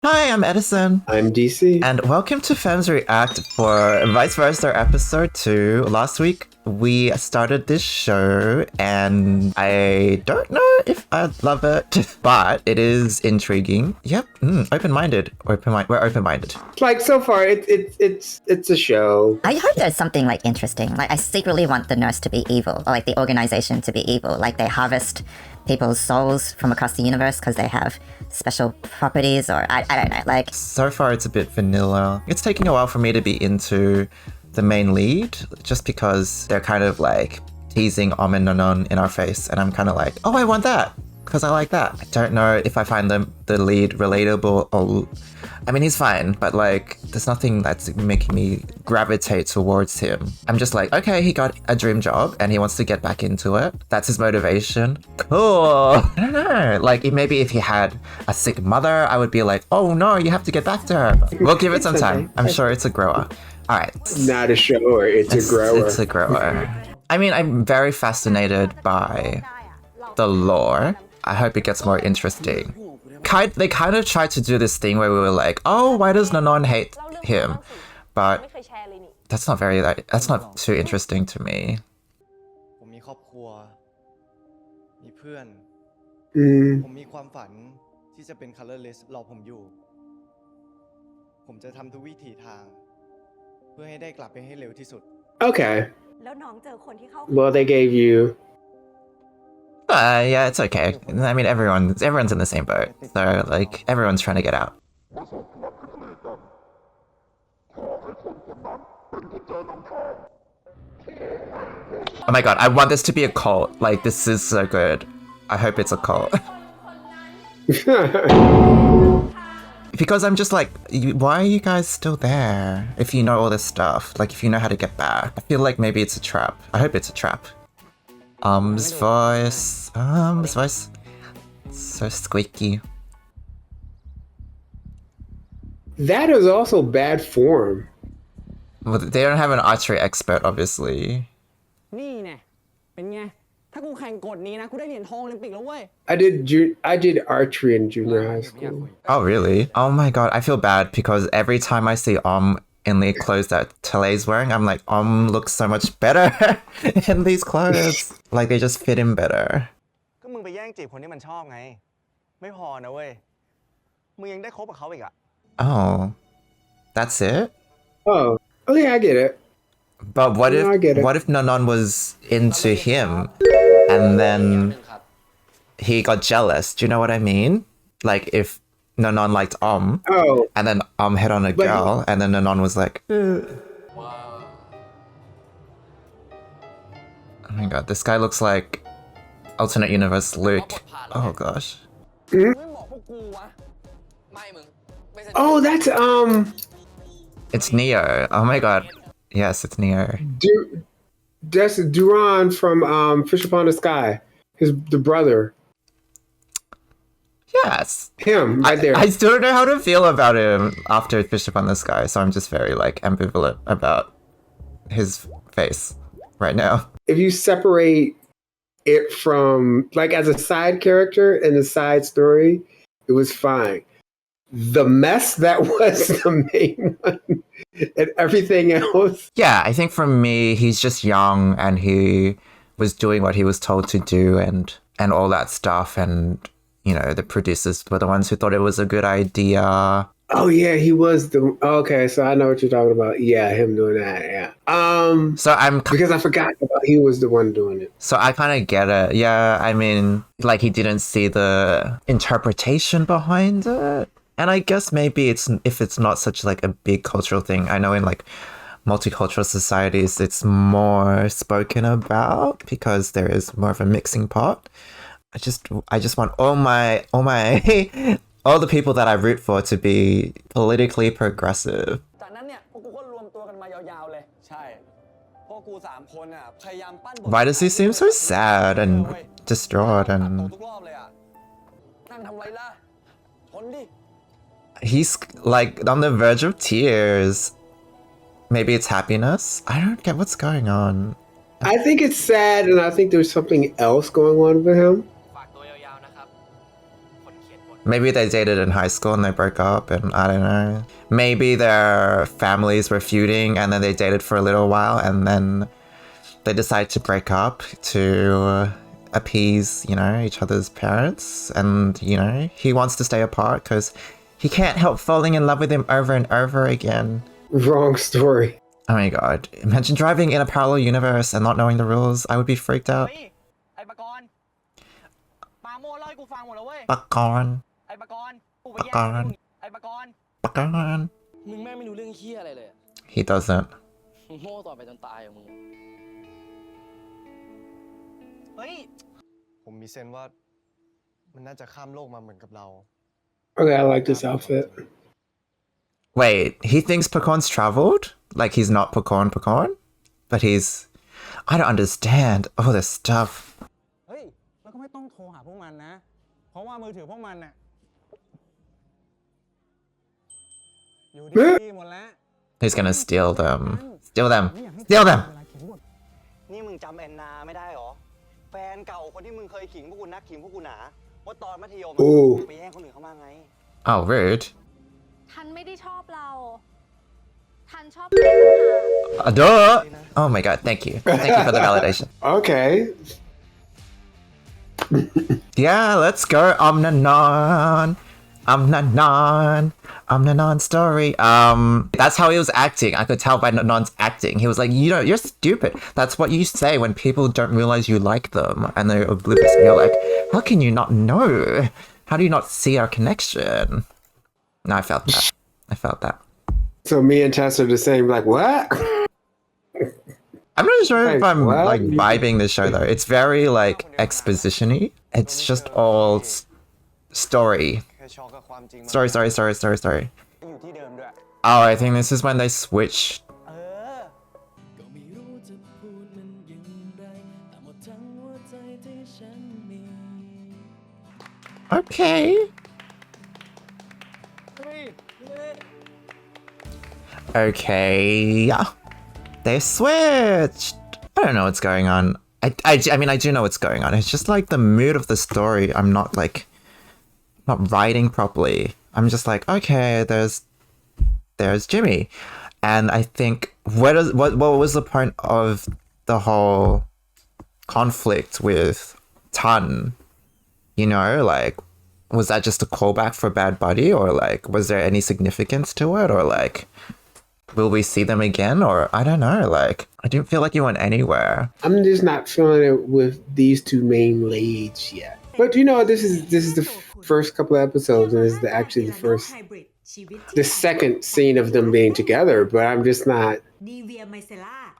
Hi, I'm Edison. I'm DC. And welcome to Femmes React for Vice Versa episode 2. Last week, we started this show and I don't know if I love it, but it is intriguing. Yep, open-minded. We're open-minded. Like so far, it's a show. I hope there's something like interesting. Like I secretly want the nurse to be evil, or like the organization to be evil. Like they harvest people's souls from across the universe because they have special properties, or I don't know. Like So far, it's a bit vanilla. It's taking a while for me to be into the main lead, just because they're kind of like teasing and Nanon in our face, and I'm kind of like, oh, I want that because I like that. I don't know if I find the lead relatable or, I mean, he's fine, but like, there's nothing that's making me gravitate towards him. I'm just like, okay, he got a dream job and he wants to get back into it. That's his motivation. Cool. I don't know. Like, maybe if he had a sick mother, I would be like, oh no, you have to get back to her. We'll give it some time. I'm sure it's a grower. All right. Not a shower, it's a grower. It's a grower. I mean, I'm very fascinated by the lore. I hope it gets more interesting. They kind of tried to do this thing where we were like, oh, why does Nanon hate him? But that's not too interesting to me. ผมมีครอบครัวมีเพื่อนผมมีความฝันที่จะเป็น colorless รอผมอยู่ผมจะทำทุกวิถีทางเพื่อให้ได้กลับไปให้เร็วที่สุด Okay. แล้วน้องเจอคนที่เข้า Well, they gave you. Yeah, it's okay. I mean, everyone's in the same boat. So, like, everyone's trying to get out. Oh my god, I want this to be a cult. Like, this is so good. I hope it's a cult. Because I'm just like, why are you guys still there? If you know all this stuff, like if you know how to get back. I feel like maybe it's a trap. I hope it's a trap. Voice. So squeaky. That is also bad form. Well, they don't have an archery expert, obviously. นี่ไงเป็นไงถ้ากูแข่งกฎนี้นะกูได้เหรียญทองโอลิมปิกแล้วเว้ย I did archery in junior high school. Oh, really? Oh my god, I feel bad because every time I see in the clothes that Tele's wearing, I'm like, looks so much better in these clothes. Like, they just fit him better. ก็มึงไปแย่งจีบคนที่มันชอบไงไม่พอนะเว้ยมึงยังได้คบกับเขาอีกอะ Oh, that's it? Oh, okay, I get it. But what No, I get it. if Nanon was into him and then he got jealous? Do you know what I mean? Like if Nanon liked Oh, and then hit on a But girl and then Nanon was like, oh my god, this guy looks like alternate universe Luke. Oh gosh. ไม่บอกพวกกูวะ oh, that's It's Neo. Oh my god. Yes, it's Neo. that's Duran from Fish Upon the Sky. The brother. Yes. Him, right there. I still don't know how to feel about him after Fish Upon the Sky, so I'm just very like ambivalent about his face right now. If you separate it from, like, as a side character and a side story, it was fine. The mess that was the main one and everything else. Yeah, I think for me, he's just young and he was doing what he was told to do and all that stuff. And, you know, the producers were the ones who thought it was a good idea. Oh yeah, he was the okay. So I know what you're talking about. Yeah, him doing that. Yeah. So I'm Because I forgot about he was the one doing it. So I kind of get it. Yeah, I mean, like he didn't see the interpretation behind it. And I guess maybe if it's not such like a big cultural thing. I know in like multicultural societies, it's more spoken about because there is more of a mixing pot. I just want all my all the people that I root for to be politically progressive. จากนั้นเนี่ยพวกกูก็รวมตัวกันมายาวๆเลยใช่พวกกู3คนอ่ะพยายามปั้นบท Why does he seem so sad and distraught ตัด and ทุกรอบเลยอ่ะนั่งทำไรล่ะชนดิ he's like on the verge of tears. Maybe it's happiness? I don't get what's going on. I think it's sad, and I think there's something else going on with him. Maybe they dated in high school and they broke up, and I don't know. Maybe their families were feuding and then they dated for a little while and then they decided to break up to appease, you know, each other's parents. And, you know, he wants to stay apart because he can't help falling in love with him over and over again. Wrong story. Oh my god. Imagine driving in a parallel universe and not knowing the rules. I would be freaked out. ไอ้ปากรปาโมเล่าให้กูฟังหมดแล้วเว้ย Bakon. ไอ้ปากรกูไปแย่ง ปากร ไอ้ปากร Bakon. มึงแม่งไม่รู้เรื่องเฮี้ยอะไรเลยอะ He doesn't. มึงโง่ต่อไปจนตายอะมึง เฮ้ย ผมมีเซนส์ว่ามันน่าจะข้ามโลกมาเหมือนกับเรา Okay, I like this outfit. Wait, he thinks Pecon's traveled? Like he's not Pecon? But he's... I don't understand all this stuff. เฮ้ย แล้วก็ไม่ต้องโทรหาพวกมันนะ เพราะว่ามือถือพวกมันน่ะอยู่ที่หมดแล้ว He's gonna steal them. Steal them. Steal them! นี่มึงจำแอนนาไม่ได้หรอ แฟนเก่าคนที่มึงเคยขิงพวกกูนักขิงพวกกูหนาว่าตอนมัธยม โอ้ ไปแย่งคนอื่นเขามาไง Oh, rude. ทันไม่ได้ชอบเรา ทันชอบเพื่อนค่ะ Duh! Oh my god, thank you. Thank you for the validation. Okay. Yeah, let's go. Omnanon. Omnanon story. That's how he was acting. I could tell by Nanon's acting. He was like, you know, you're stupid. That's what you say when people don't realize you like them and they're oblivious. And you're like, how can you not know? How do you not see our connection? No, I felt that. I felt that. So me and Tess are the same, like, what? I'm not sure if Like, I'm what? like vibing this show though. It's very like exposition-y. It's just all story. แค่ช็อกกับความจริง Story. อยู่ที่เดิมด้วย Oh, I think this is when they switched. เออ ก็ไม่รู้จะพูดมันอย่างไรแต่หมดทั้งหัวใจที่ฉันมี Okay. Okay. Yeah. They switched. I don't know what's going on. I mean, I do know what's going on. It's just like the mood of the story. I'm not like not writing properly. I'm just like, okay, there's Jimmy, and I think what was the point of the whole conflict with Tan? You know, like, was that just a callback for Bad Buddy, or like, was there any significance to it, or like, will we see them again, or I don't know. Like, I didn't feel like you went anywhere. I'm just not feeling it with these two main leads yet. But you know, this is the first couple of episodes, and this is actually the second scene of them being together. But I'm just not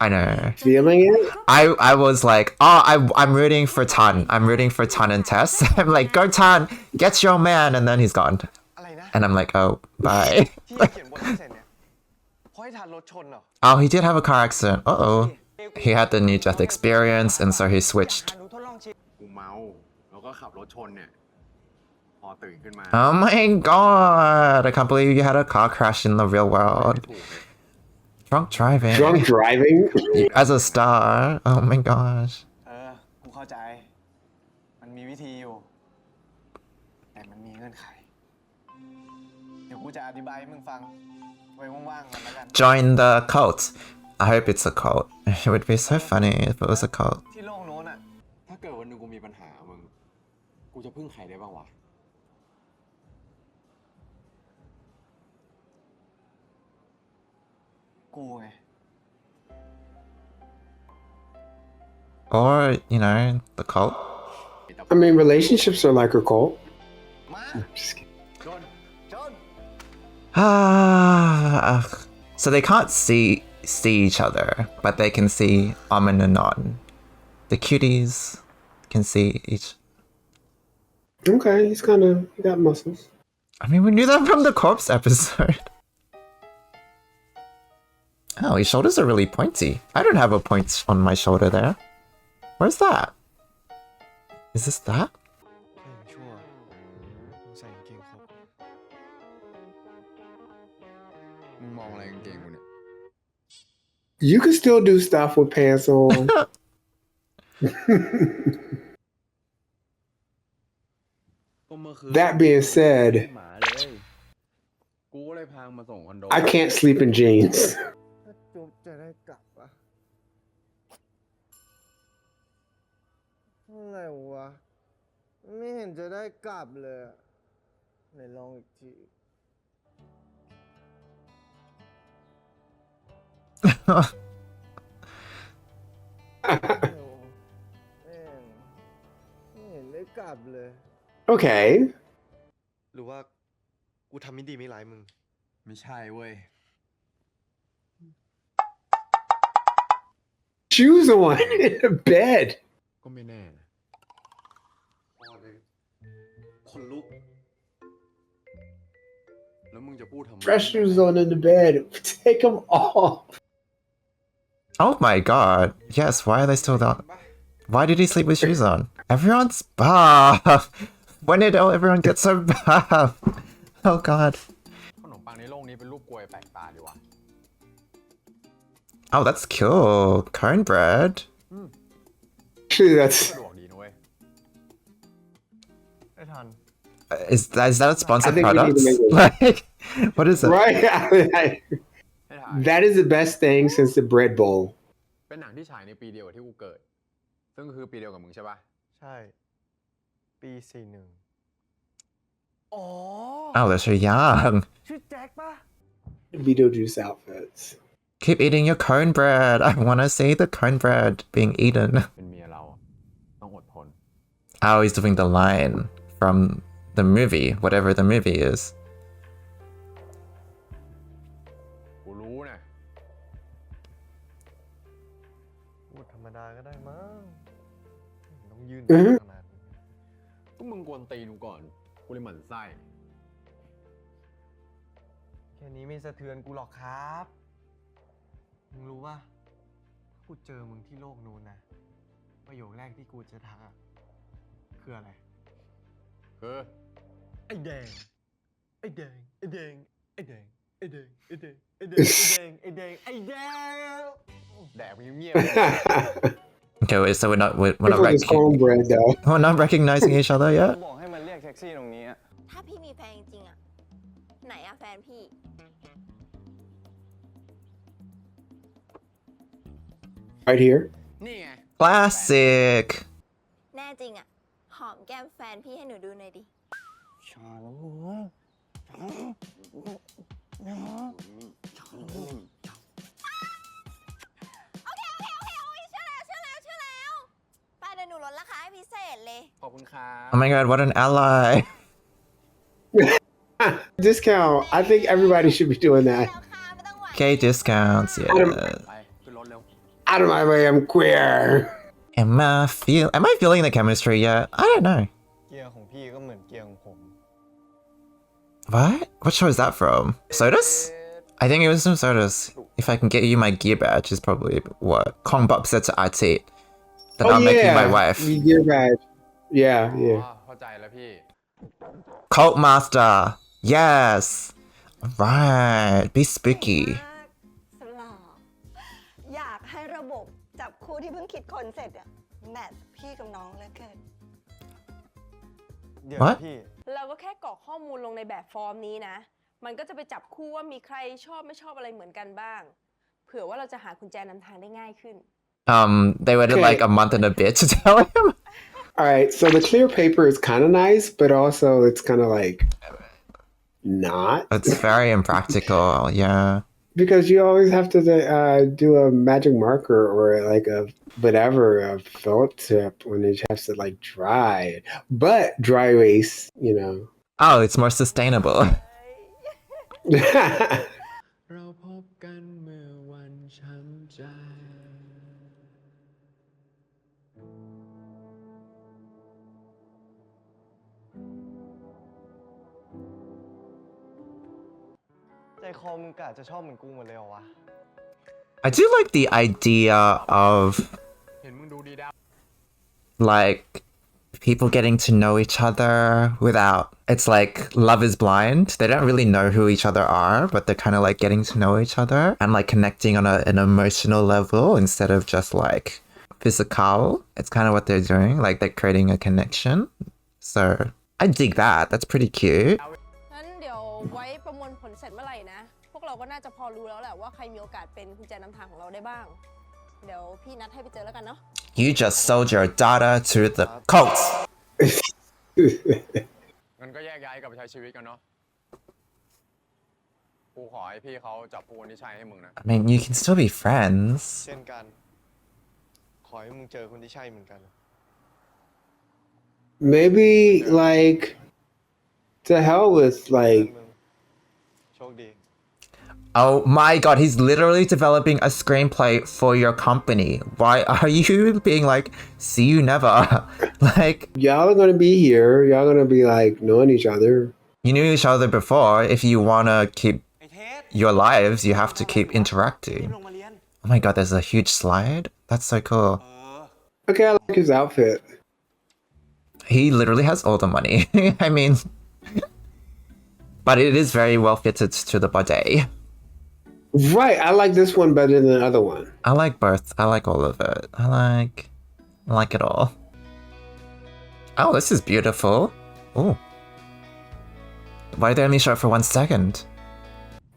I know. feeling it. I was like, oh, I'm rooting for Tan. I'm rooting for Tan and Tess. I'm like, go Tan, get your man, and then he's gone. อะไรนะ And I'm like, oh, bye. ที่เขียนบทเสร็จเนี่ยเพราะให้ทันรถชนเหรอ Oh, he did have a car accident. Uh-oh. He had the near-death experience, and so he switched. หนูทดลองชิม กูเมาแล้วก็ขับรถชนเนี่ย พอตื่นขึ้นมา Oh my god. I can't believe you had a car crash in the real world. ถูกเลย Drunk driving. Drunk driving. As a star. Oh my gosh. กูเข้าใจ มันมีวิธีอยู่ แต่มันมีเงื่อนไข เดี๋ยวกูจะอธิบายให้มึงฟัง ไว้ว่างๆกันแล้วกัน Join the cult. I hope it's a cult. It would be so funny if it was a cult. ที่โลกโน้นอ่ะ ถ้าเกิดวันหนึงกูมีปัญหามึง กูจะพึ่งใครได้บ้างวะ กูไง Or, you know, the cult. I mean, relationships are like a cult. มา Just kidding. จน Ah, so they can't see each other, but they can see Amin and Non. The cuties can see each. Okay, he got muscles. I mean, we knew that from the corpse episode. Oh, his shoulders are really pointy. I don't have a point on my shoulder there. Where's that? Is this that? แค่ชั่วต้องใส่กางเกงครบ มึงมองอะไรกางเกงกูเนี่ย You can still do stuff with pants on. ก็มึง มื่อคืน That being said หมาเลยกูก็เลยพามาส่งคอนโด I can't sleep in jeans ถ้าจุ๊บจะได้กลับอะอะไรวะไม่เห็นจะได้กลับเลยอะไหนลองอีกที ไม่เห็นได้กลับเลย Okay หรือว่ากูทำไม่ดีไม่ร้ายมึง ไม่ใช่เว้ย shoes on in the bed ก็ไม่แน่นะ คนลุก แล้วมึงจะพูดทำไม fresh shoes on in the bed take them off Oh my god. Yes, why are they still down? Why did he sleep with shoes on? Everyone's buff. When did everyone get so buff? Oh god. ขนมปังในโลกนี้เป็นรูปกลวยแปลกตาดีว่ะ Oh, that's cool. Cornbread. actually that's สะดวกดีนะเว้ย ไม่ทัน Is that a sponsored I think we need product? to make it. Like, what is it? right ให้ถ่าย that is the best thing since the bread bowl เป็นหนังที่ฉายในปีเดียวกับที่กูเกิด ซึ่งก็คือปีเดียวกับมึงใช่ปะ ใช่ ปี41 อ๋อ Oh, they're so young. ชื่อแจ็คปะ Beetlejuice outfits Keep eating your cornbread. I want to see the cornbread being eaten. เป็นเมียเราต้องอดทน Oh, he's doing the line from the movie, whatever the movie is. กูรู้นะ พูดธรรมดาก็ได้มั้งต้องยืน อือฮึ ขนาดนี้ ก็มึงกวนตีนกูก่อน กูเลยหมั่นไส้ แค่นี้ไม่สะเทือนกูหรอกครับ มึงรู้ป่ะถ้ากูเจอมึงที่โลกนู้นนะ ประโยคแรกที่กูจะทักอะคืออะไร คือ ไอ้แดง ไอ้แดง ไอ้แดง ไอ้แดง ไอ้แดง ไอ้แดง ไอ้แดง ไอ้แดง ไอ้แดง ไอ้แดง แดกมึงเงียบ Okay, wait, so we're not Careful with this cornbread though we're not recognizing each other yet. บอกให้มันเรียกแท็กซี่ตรงนี้อะ ถ้าพี่มีแฟนจริงๆอะไหนอะแฟนพี่ right here นี่ไง Classic. แน่จริงอะหอมแก้มแฟนพี่ให้หนูดูหน่อยดิ ชาแล้วเว้ย โอเคเชื่อแล้วไปเดี๋ยวหนูลดราคาให้พิเศษเลย ขอบคุณครับ Oh my god, what an ally. discount I think everybody should be doing that แล้วค่ะไม่ต้องหวัง Okay, discounts, yeah. ไปขึ้นรถเร็ว out of my way I'm queer Am I feeling the chemistry yet? I don't know. เกียร์ของพี่ก็เหมือนเกียร์ของผม What? What show is that from? Sodas? I think it was some Sodas. If I can get you my gear badge is probably what Kong Bop said to IT. That oh I'll make you my yeah wife. the gear badge yeah อ๋ yeah อเข้าใจแล้วพี่ Cult Master. Yes. Right. Be spooky. สลออยากให้ระบบจับคู่ที่เพิ่งคิดคนเสร็จอะแมทพี่กับน้องเหลือเกิน เดี๋ยว What? พี่ เราก็แค่กรอกข้อมูลลงในแบบฟอร์มนี้นะ มันก็จะไปจับคู่ว่ามีใครชอบไม่ชอบอะไรเหมือนกันบ้าง เผื่อว่าเราจะหากุญแจนำทางได้ง่ายขึ้น They waited Okay. like a month and a bit to tell him. all right so the clear paper is kind of nice but also it's kind of like not It's very impractical, yeah. because you always have to do a magic marker or like a whatever a felt tip when it has to like dry but dry erase you know Oh, it's more sustainable. เราพบกันเมื่อวันช้ำใจ ใจคอมึงกะจะชอบเหมือนกูหมดเลยเหรอวะ I do like the idea of เห็นมึงดูดีดาว like people getting to know each other without it's like love is blind. They don't really know who each other are, but they're kind of like getting to know each other and like connecting on an emotional level instead of just like physical. It's kind of what they're doing, like they're creating a connection. So I dig that. That's pretty cute. งั้นเดี๋ยวไว้ประมวลผลเสร็จเมื่อไหร่นะ พวกเราก็น่าจะพอรู้แล้วแหละว่าใครมีโอกาสเป็นกุญแจนำทางของเราได้บ้าง เดี๋ยวพี่นัดให้ไปเจอแล้วกันเนาะ You just sold your daughter to the cults. งั้นก็แยกย้ายกลับไปใช้ชีวิตกันเนาะกูขอให้พี่เขาจับผู้คนที่ใช่ให้มึงนะ I mean, you can still be friends. เช่นกัน ขอให้มึงเจอคนที่ใช่เหมือนกัน Maybe like to hell with like โชคดี Oh my god, he's literally developing a screenplay for your company. Why are you being like, see you never? Like, y'all are gonna be here. Y'all gonna be like knowing each other. you knew each other before. If you wanna keep your lives, you have to keep interacting. Oh my god, there's a huge slide? That's so cool. Okay, I like his outfit. He literally has all the money. I mean, but it is very well fitted to the body. Right, I like this one better than the other one. I like both. I like all of it. I like it all. Oh, this is beautiful. Oh. Why did they only show it for 1 second?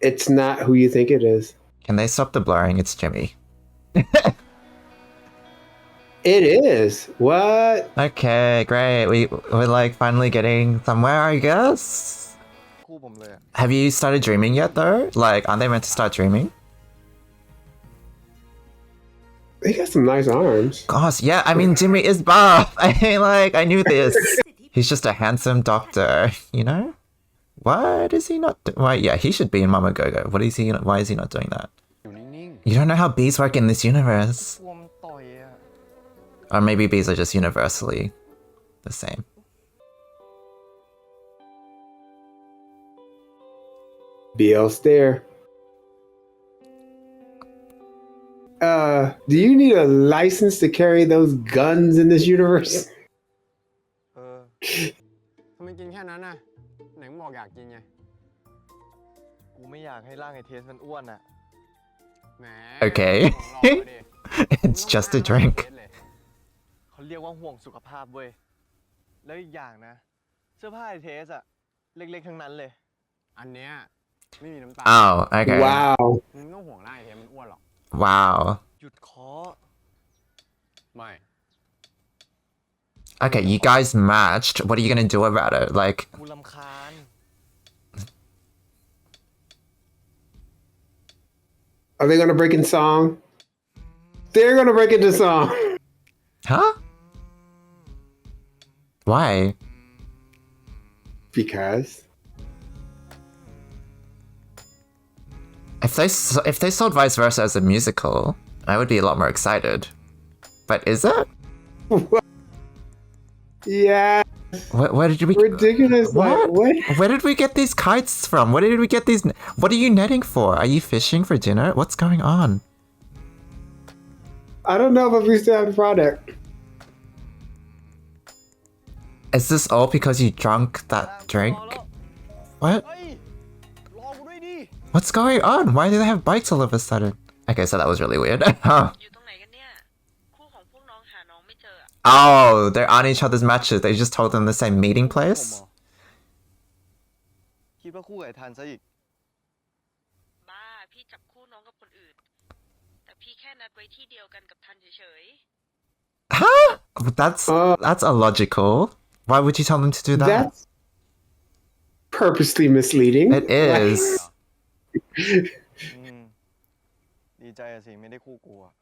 It's not who you think it is. Can they stop the blurring? It's Jimmy. It is. What? Okay, great. We're like finally getting somewhere, I guess. คู่ผมเลยอะ Have you started dreaming yet though? Like, aren't they meant to start dreaming? They got some nice arms. Gosh, yeah, I mean, Jimmy is buff. I mean, like, I knew this. He's just a handsome doctor, you know? What is he not doing? Why, yeah, he should be in Mama Go-Go. Why is he not doing that? You don't know how bees work in this universe. กลัวมันต่อยอะ Or maybe bees are just universally the same. BL stare. Do you need a license to carry those guns in this universe? เออ ทำไมกินแค่นั้นน่ะไหนมึงบอกอยากกินไง กูไม่อยากให้ร่างไอ้เทสมันอ้วนอะ แหม Okay. ลองดิ It's just a drink. เขาเรียกว่าห่วงสุขภาพเว้ย แล้วอีกอย่างนะ เสื้อผ้าไอ้เทสอะเล็กๆทั้งนั้นเลย อันเนี้ยไม่มีน้ำตาล Oh, okay. Wow. มึงไม่ต้องห่วงร่างไอ้เทมมันอ้วนหรอก Wow. หยุดเคาะ ไม่ Okay, you guys matched. What are you gonna do about it? Like, กูรำคาญ Are they gonna break in song? They're gonna break into song. huh? Why? Because If they sold Vice Versa as a musical, I would be a lot more excited. But is it? yeah, Where did we? ridiculous. Like, what? Where did we get these kites from? Where did we get these? What are you netting for? Are you fishing for dinner? What's going on? I don't know if we still have the product. Is this all because you drank that drink? What? เฮ้ย รอกูด้วยดิ What's going on? Why do they have bikes all of a sudden? Okay, so that was really weird. Huh. อยู่ตรงไหนกันเนี่ย คู่ของพวกน้องหาน้องไม่เจออะ Oh, they're on each other's matches. They just told them the same meeting ผม place? เหรอ คิดว่าคู่กับไอ้ทันซะอีก บ้า พี่จับคู่น้องกับคนอื่น แต่พี่แค่นัดไว้ที่เดียวกันกับทันเฉย Huh? That's illogical. Why would you tell them to do that? That's purposely misleading. It is. อืม ดีใจอะสิ ไม่ได้คู่กูอะ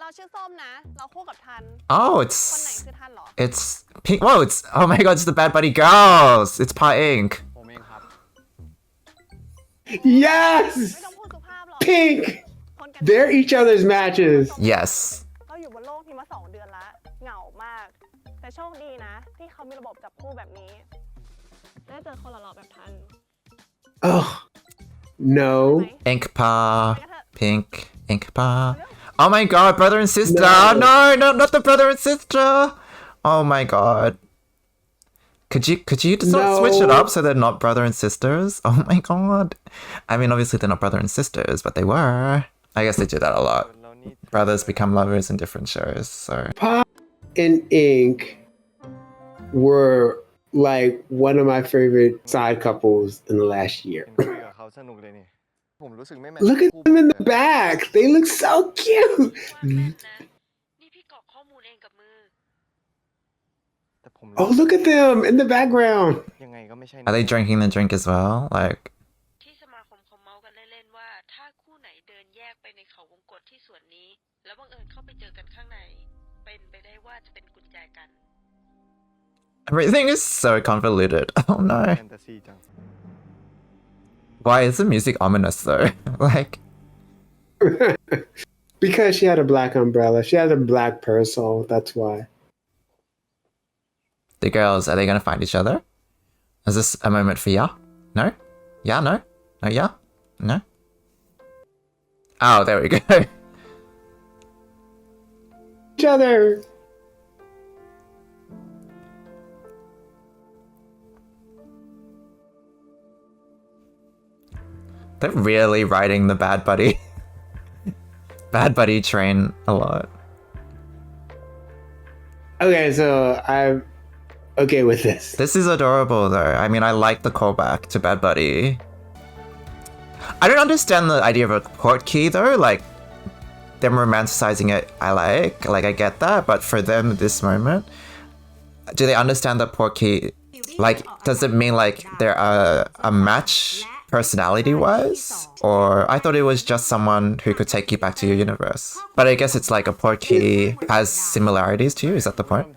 เราชื่อส้มนะ เราคู่กับทัน Oh, คนไหน it's คือทันเหรอ it's pink. Whoa, it's oh my god, it's the Bad Buddy Girls. It's Pa Ink. ผมเองครับ Yes, ไม่ต้องพูดสุภาพหรอก pink. คนกัน They're each other's matches. Yes. เราอยู่บนโลกนี้มา2 เดือนละเหงามาก แต่โชคดีนะ ที่เขามีระบบจับคู่แบบนี้ได้เจอคนหล่อๆแบบทัน Oh no. INKPA. Pink. INKPA. Oh my god, brother and sister. No, not the brother and sister. Oh my god. Could you just not switch it up so they're not brother and sisters? Oh my god. I mean, obviously they're not brother and sisters, but they were. I guess they do that a lot. Brothers become lovers in different shows, so. Pop and Ink were like one of my favorite side couples in the last year. คุยกับเขาสนุกเลยนี่ผมรู้สึกไม่แมท Look at them in the back. They look so cute. นี่พี่กรอกข้อมูลเองกับมือ แต่ผม Oh, look at them in the background. ยังไงก็ไม่ใช่ Are they drinking the drink as well? Like, ที่สมาคมเขาเมาส์กันเล่นๆว่า ถ้าคู่ไหนเดินแยกไปในเขาวงกตที่สวนนี้ แล้วบังเอิญเข้าไปเจอกันข้างใน เป็นไปได้ว่าจะเป็นกุญแจกัน everything is so convoluted. Oh no. แฟนตาซีจัง Why is the music ominous though? Like, Because she had a black umbrella. She had a black parasol. That's why. the girls, are they gonna find each other? Is this a moment for ya? No? Yeah, no? No, yeah? No? Oh, there we go. Each other. They're really riding the bad buddy. Bad buddy train a lot. Okay, so I'm okay with this. This is adorable though. I mean, I like the callback to Bad Buddy. I don't understand the idea of a port key though. Like, them romanticizing it, I I get that. But for them, this moment, do they understand that port key? Like, does it mean like they're a match personality-wise? Or I thought it was just someone who could take you back to your universe. But I guess it's like a port key has similarities to you. Is that the point?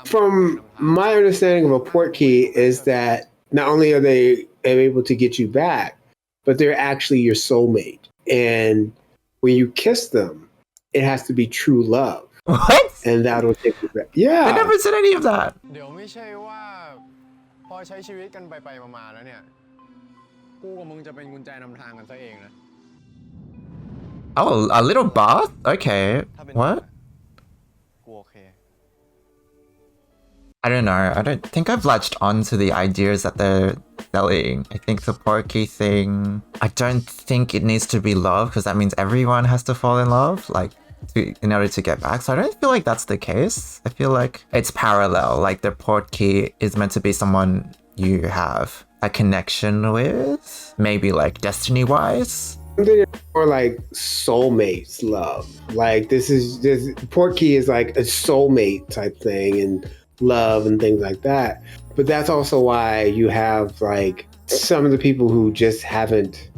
From my understanding of a port key is that not only are they able to get you back, but they're actually your soulmate. And when you kiss them, it has to be true love. What? And that'll take you back. Yeah. I never said any of that. เดี๋ยวไม่ใช่ว่าพอใช้ชีวิตกันไปมาแล้วเนี่ยกูกับมึงจะเป็นกุญแจนำทางกันซะเองนะ Oh, a little bath? Okay. What? กูโอเค I don't know. I don't think I've latched on to the ideas that they're selling. I think the porky thing, I don't think it needs to be love because that means everyone has to fall in love, like in order to get back. So I don't feel like that's the case. I feel like it's parallel. Like the porky is meant to be someone you have a connection with, maybe like destiny-wise. Something more like soulmates love. Like this port key is like a soulmate type thing and love and things like that. But that's also why you have like some of the people who just haven't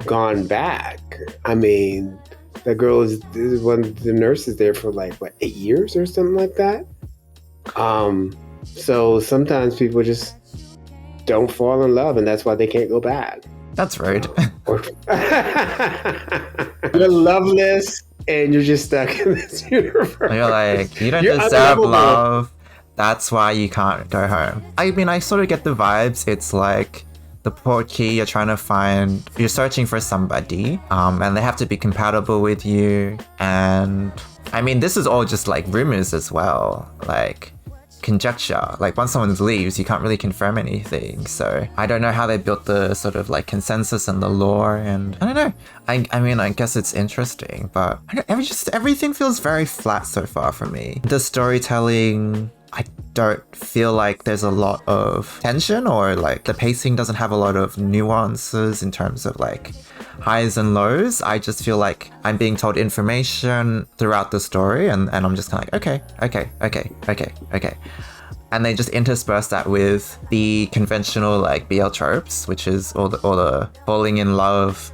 gone back. I mean, that girl is one of the nurses there for like what 8 years or something like that. So sometimes people just don't fall in love and that's why they can't go back. That's rude. You're loveless and you're just stuck in this universe. You're like, you don't You're deserve unlovable. love. That's why you can't go home. I mean, I sort of get the vibes. It's like the port key, you're trying to find, you're searching for somebody, and they have to be compatible with you. And I mean, this is all just like rumors as well, like conjecture. Like once someone leaves, you can't really confirm anything. So I don't know how they built the sort of like consensus and the lore, and I don't know. I mean, I guess it's interesting, but I don't, everything feels very flat so far for me. The storytelling, I don't feel like there's a lot of tension, or like the pacing doesn't have a lot of nuances in terms of like highs and lows. I just feel like I'm being told information throughout the story and I'm just kind of like, okay. And they just intersperse that with the conventional like BL tropes, which is all the falling in love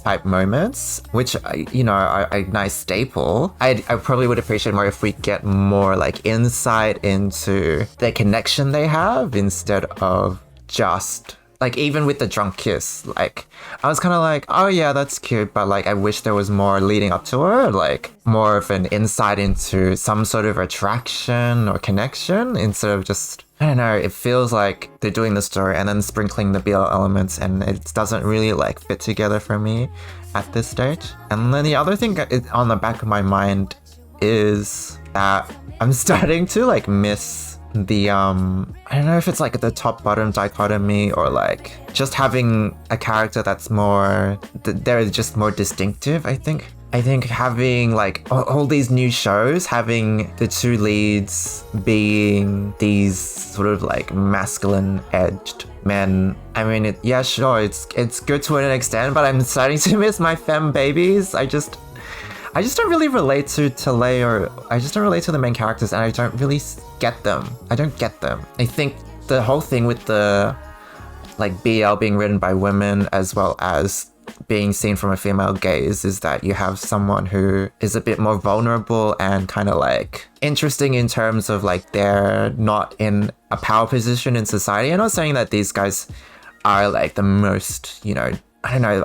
type moments, which you know are a nice staple. I probably would appreciate more if we get more like insight into the connection they have instead of just like, even with the drunk kiss, like I was kind of like, oh yeah, that's cute, but like I wish there was more leading up to it, like more of an insight into some sort of attraction or connection instead of just, I don't know, it feels like they're doing the story and then sprinkling the BL elements, and it doesn't really like fit together for me at this stage. And then the other thing on the back of my mind is that I'm starting to like miss the I don't know if it's like the top bottom dichotomy or like just having a character that's more they're just more distinctive. I think I think having like all these new shows, having the two leads being these sort of like masculine edged men. I mean, yeah, sure, it's good to an extent, but I'm starting to miss my femme babies. I just don't really relate to Tele, or I just don't relate to the main characters, and I don't really get them. I don't get them. I think the whole thing with the like BL being written by women as well as being seen from a female gaze is that you have someone who is a bit more vulnerable and kind of like interesting in terms of like they're not in a power position in society. I'm not saying that these guys are like the most, you know, I don't know.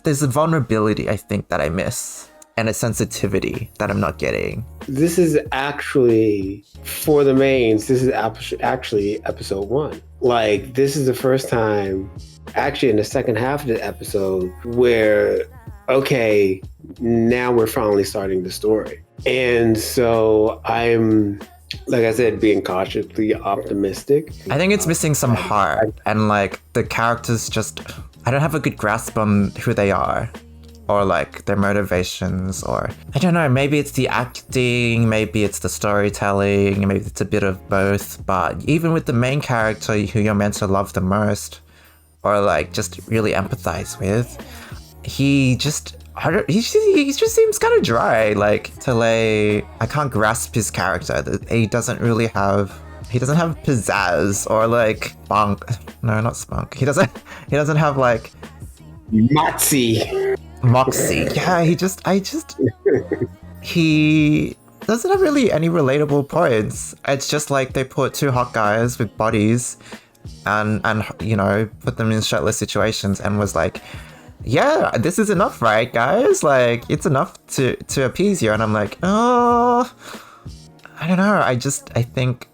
There's a vulnerability I think that I miss and a sensitivity that I'm not getting. This is actually, for the mains, this is actually episode 1. Like, this is the first time, actually in the second half of the episode, where, okay, now we're finally starting the story. And so I'm, like I said, being cautiously optimistic. I think it's missing some heart, and like the characters just, I don't have a good grasp on who they are, or like their motivations, or I don't know, maybe it's the acting, maybe it's the storytelling, maybe it's a bit of both. But even with the main character who you're meant to love the most, or like just really empathize with, he just seems kind of dry. Like Tele, I can't grasp his character. He doesn't have pizzazz or like spunk. No, not spunk. He doesn't have like moxie. Yeah, he doesn't have really any relatable points. It's just like they put two hot guys with bodies and you know, put them in shirtless situations and was like, yeah, this is enough, right, guys? Like, it's enough to appease you. And I'm like, oh, I don't know. I think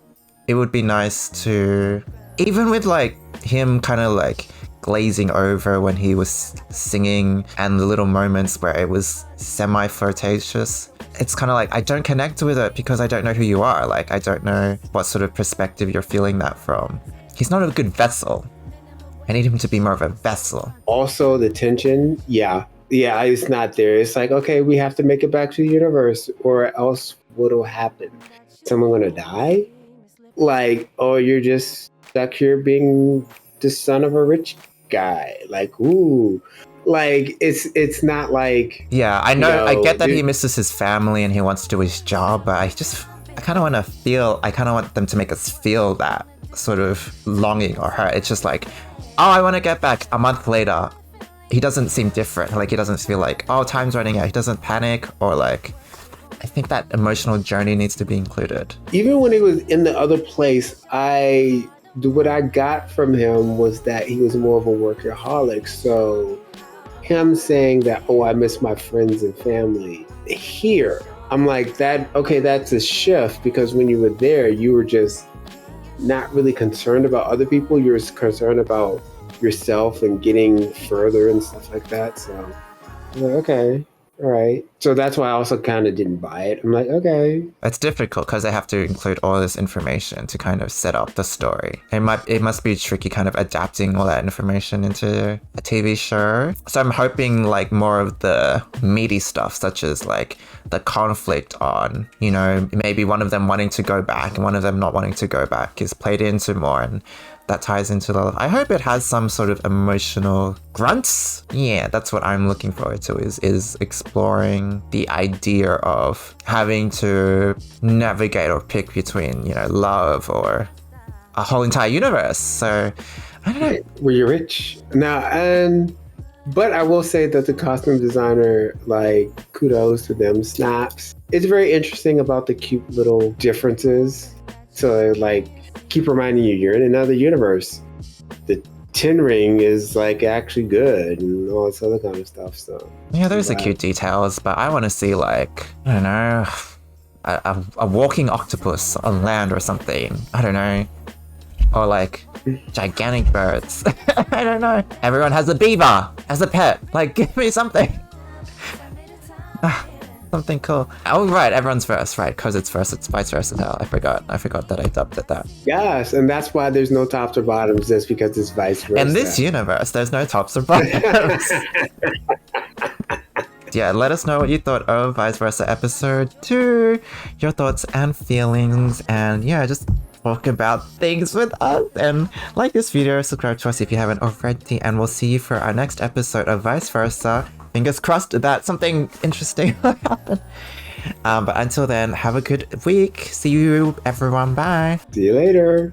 it would be nice to, even with like him kind of like glazing over when he was singing and the little moments where it was semi-flirtatious, it's kind of like I don't connect with it because I don't know who you are. Like, I don't know what sort of perspective you're feeling that from. He's not a good vessel. I need him to be more of a vessel. Also, the tension, yeah, it's not there. It's like, okay, we have to make it back to the universe, or else what'll happen? Someone gonna die? Like, oh, you're just stuck here being the son of a rich guy. Like, ooh, like it's not like. Yeah, I know. I get that he misses his family and he wants to do his job, but I kind of want them to make us feel that sort of longing or hurt. It's just like, oh, I want to get back. A month later, he doesn't seem different. Like, he doesn't feel like, oh, time's running out. He doesn't panic, or like, I think that emotional journey needs to be included. Even when he was in the other place, what I got from him was that he was more of a workaholic. So him saying that, oh, I miss my friends and family here, I'm like, that's a shift, because when you were there, you were just not really concerned about other people. You're concerned about yourself and getting further and stuff like that. So I'm like, okay, all right. So that's why I also kind of didn't buy it. I'm like, okay. It's difficult because they have to include all this information to kind of set up the story. It must be tricky kind of adapting all that information into a TV show. So I'm hoping like more of the meaty stuff, such as like the conflict on, you know, maybe one of them wanting to go back and one of them not wanting to go back is played into more, and that ties into the. I hope it has some sort of emotional grunts. Yeah, that's what I'm looking forward to, is exploring the idea of having to navigate or pick between, you know, love or a whole entire universe. So I don't know. Were you rich? But I will say that the costume designer, like, kudos to them, snaps. It's very interesting about the cute little differences. So like, keep reminding you're in another universe. The 10 ring is like actually good and all this other kind of stuff. So yeah, those are cute details, but I want to see like, I don't know, a walking octopus on land or something. I don't know. Or like gigantic birds. I don't know. Everyone has a beaver as a pet. Like, give me something. Something cool. Oh, right, everyone's first, right? Because it's first, it's vice versa now. I forgot that I dubbed it that. Yes, and that's why there's no tops or bottoms, just because it's vice versa. In this universe, there's no tops or bottoms. yeah, let us know what you thought of Vice Versa episode 2, your thoughts and feelings, and yeah, just talk about things with us. And like this video, subscribe to us if you haven't already, and we'll see you for our next episode of Vice Versa. Fingers crossed that something interesting will happen. But until then, have a good week. See you, everyone. Bye. See you later.